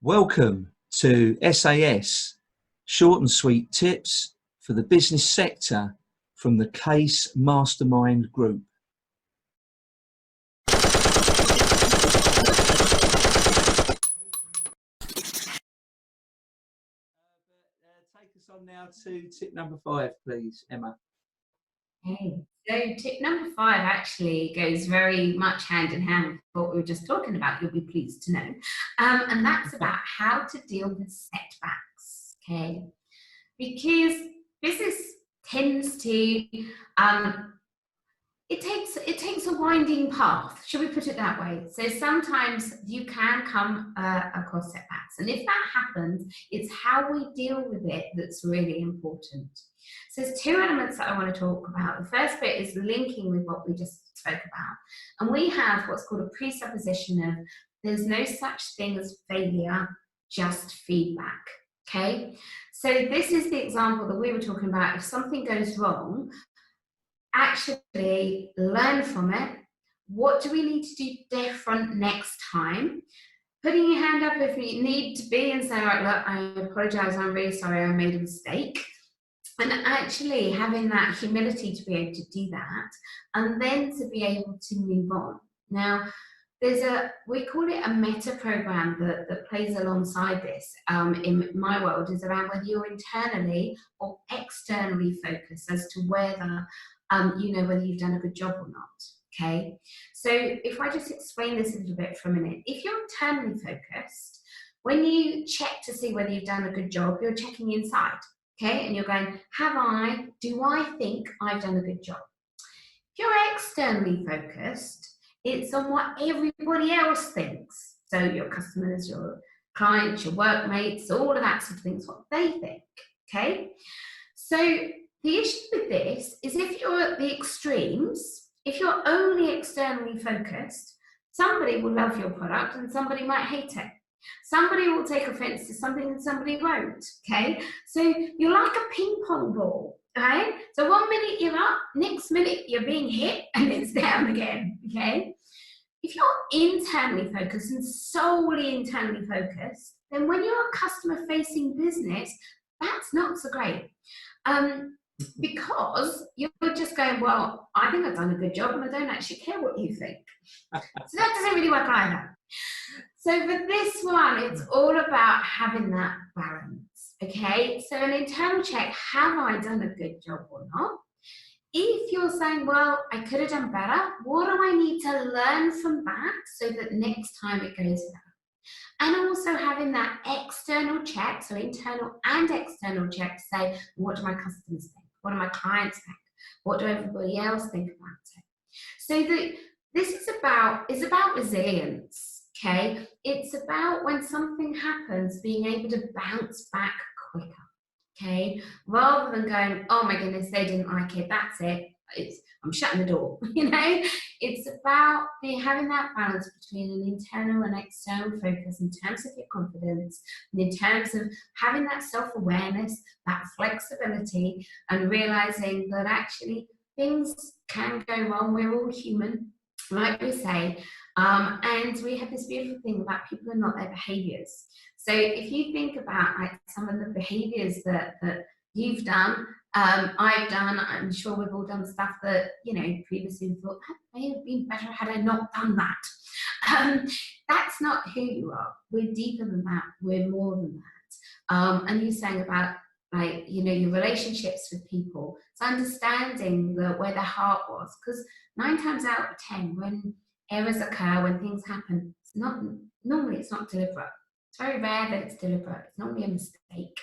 Welcome to SAS, short and sweet tips for the business sector from the Case Mastermind Group. Take us on now to tip number 5, please, Emma. Okay, so tip number 5 actually goes very much hand in hand with what we were just talking about, you'll be pleased to know. And that's about how to deal with setbacks, okay? Because business tends to, it takes a winding path, should we put it that way? So sometimes you can come across setbacks, and if that happens, it's how we deal with it that's really important. So there's 2 elements that I want to talk about. The first bit is linking with what we just spoke about. And we have what's called a presupposition of there's no such thing as failure, just feedback, okay? So this is the example that we were talking about. If something goes wrong, actually learn from it. What do we need to do different next time? Putting your hand up if you need to be and say, right, look, I apologize, I'm really sorry, I made a mistake. And actually having that humility to be able to do that, and then to be able to move on. Now, we call it a meta program that plays alongside this in my world, is around whether you're internally or externally focused as to whether you know whether you've done a good job or not, okay? So if I just explain this a little bit for a minute, if you're internally focused, when you check to see whether you've done a good job, you're checking inside. Okay, and you're going, do I think I've done a good job? If you're externally focused, it's on what everybody else thinks. So your customers, your clients, your workmates, all of that sort of things, what they think, okay? So the issue with this is if you're at the extremes, if you're only externally focused, somebody will love your product and somebody might hate it. Somebody will take offense to something and somebody won't, okay? So you're like a ping pong ball, right? So one minute you're up, next minute you're being hit and it's down again, okay? If you're internally focused and solely internally focused, then when you're a customer-facing business, that's not so great. Because you're just going, well, I think I've done a good job and I don't actually care what you think. So that doesn't really work either. So for this one, it's all about having that balance, okay? So an internal check, have I done a good job or not? If you're saying, well, I could have done better, what do I need to learn from that so that next time it goes better? And also having that external check, so internal and external check, to say, what do my customers think? What do my clients think? What do everybody else think about it? So this is about resilience. Okay, it's about when something happens, being able to bounce back quicker, okay? Rather than going, oh my goodness, they didn't like it, that's it, I'm shutting the door, you know? It's about having that balance between an internal and external focus in terms of your confidence, and in terms of having that self-awareness, that flexibility, and realizing that actually things can go wrong, we're all human, like we say, and we have this beautiful thing about people are not their behaviors. So if you think about like some of the behaviors that you've done, I've done, I'm sure we've all done stuff that, you know, previously we thought that may have been better had I not done that. That's not who you are. We're deeper than that. We're more than that. And you're saying about, like, you know, your relationships with people. It's understanding where the heart was, because 9 times out of 10, when errors occur, when things happen, normally it's not deliberate. It's very rare that it's deliberate. It's normally a mistake.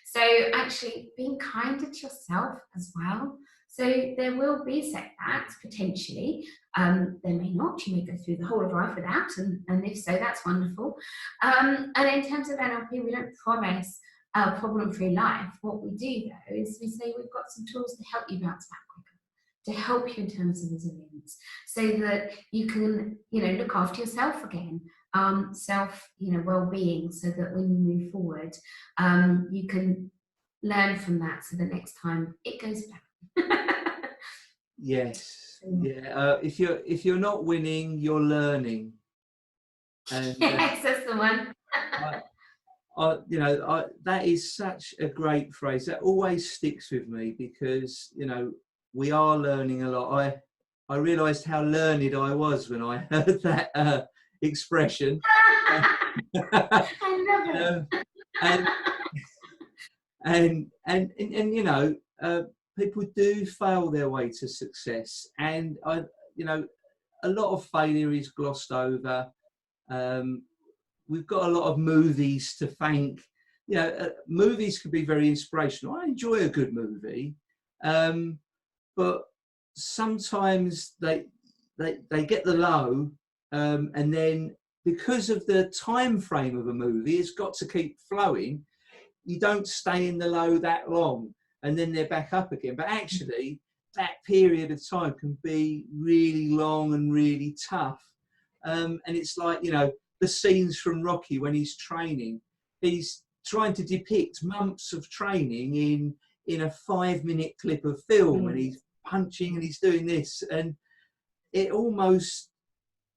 So actually being kinder to yourself as well. So there will be setbacks potentially. There may not. You may go through the whole of life without, and if so, that's wonderful. And in terms of NLP, we don't promise a problem-free life. What we do though is we say we've got some tools to help you bounce back quicker, to help you in terms of resilience, so that you can, you know, look after yourself again, well-being, so that when you move forward, you can learn from that, so the next time it goes better. Yes, yeah. If you're not winning, you're learning. And, yes, that's the one. that is such a great phrase that always sticks with me, because we are learning a lot. I realised how learned I was when I heard that expression. I love it. and people do fail their way to success, and a lot of failure is glossed over. We've got a lot of movies to thank. Movies can be very inspirational. I enjoy a good movie, but sometimes they get the low, and then because of the time frame of a movie, it's got to keep flowing. You don't stay in the low that long, and then they're back up again. But actually, that period of time can be really long and really tough. And it's like, the scenes from Rocky when he's training. He's trying to depict months of training in a 5-minute clip of film, and he's punching and he's doing this. And it almost,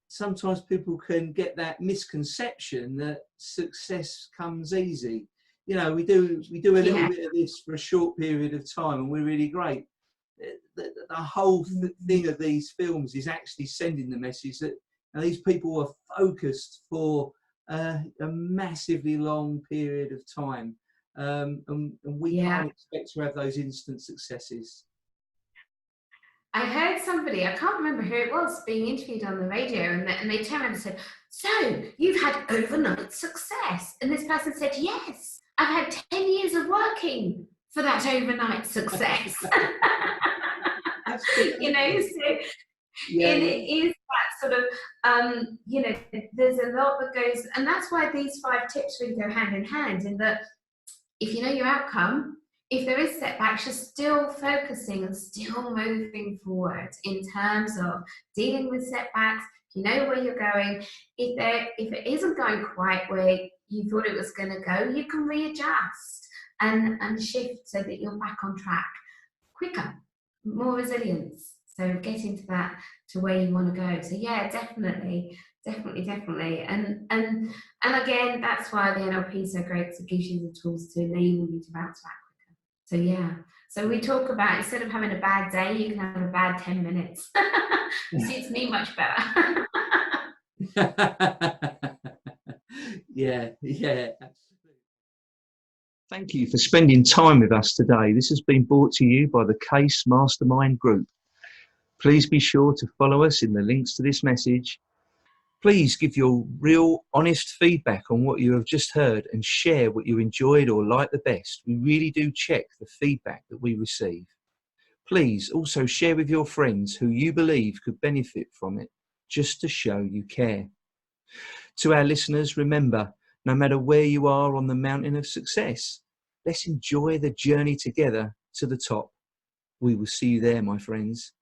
sometimes people can get that misconception that success comes easy. We do a little bit of this for a short period of time and we're really great. The whole thing of these films is actually sending the message that these people are focused for a massively long period of time, and we can't expect to have those instant successes. I heard somebody, I can't remember who it was, being interviewed on the radio, and they turned around and said, "So, you've had overnight success?" And this person said, "Yes, I've had 10 years of working for that overnight success." So it is that sort of, there's a lot that goes, and that's why these 5 tips really go hand in hand, in that if you know your outcome, if there is setbacks, you're still focusing and still moving forward in terms of dealing with setbacks. You know where you're going. If it isn't going quite where you thought it was going to go, you can readjust and shift so that you're back on track quicker, more resilience. So getting to that, to where you want to go. So yeah, definitely. And again, that's why the NLP is so great, because it gives you the tools to enable you to bounce back quicker. So yeah. So we talk about, instead of having a bad day, you can have a bad 10 minutes. Suits me much better. Yeah. Thank you for spending time with us today. This has been brought to you by the Case Mastermind Group. Please be sure to follow us in the links to this message. Please give your real, honest feedback on what you have just heard, and share what you enjoyed or liked the best. We really do check the feedback that we receive. Please also share with your friends who you believe could benefit from it, just to show you care. To our listeners, remember, no matter where you are on the mountain of success, let's enjoy the journey together to the top. We will see you there, my friends.